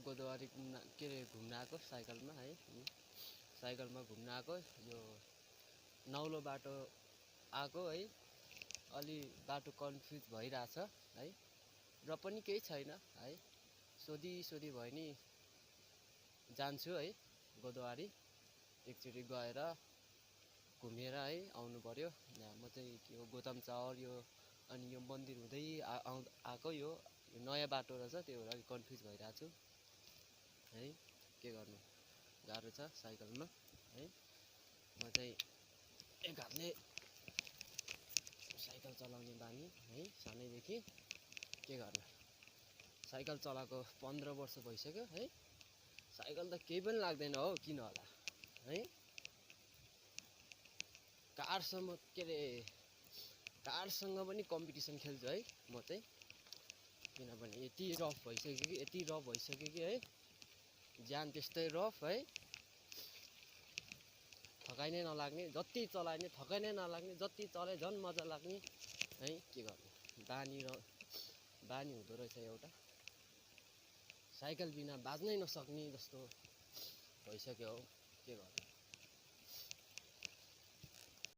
गोदावरी के अरे घुम्न आएको साइकलमा है। साइकलमा घुम्न आएको यो नौलो बाटो आएको है। अलि बाटो कन्फ्युज भइरहेछ है, र पनि केही छैन है। सोधी भयो नि जान्छु है गोदावरी। एकचोटि गएर घुमेर है आउनु पर्यो। म चाहिँ यो गोदाम चावर यो अनि यो मन्दिर हुँदै आएको यो नयाँ बाटो रहेछ, त्यो भएर कन्फ्युज भइरहेको छु है। के गर्नु, गाह्रो छ साइकलमा है। म चाहिँ एक हातले साइकल चलाउने बानी है सानैदेखि। के गर्नु, साइकल चलाएको 15 वर्ष भइसक्यो है। साइकल त केही पनि लाग्दैन हो, किन होला है। कारसँग के अरे कारसँग पनि कम्पिटिसन खेल्छु है म चाहिँ। किनभने यति रफ भइसक्यो कि है, ज्यान त्यस्तै रफ है। थकाइ नै नलाग्ने, जति चलाए नि थकाइ नै नलाग्ने, जति चलाए झन् मजा लाग्ने है। के गर्नु, बानी हुँदो रहेछ एउटा। साइकल बिना बाँच्नै नसक्ने जस्तो भइसक्यो हौ। के गर्नु।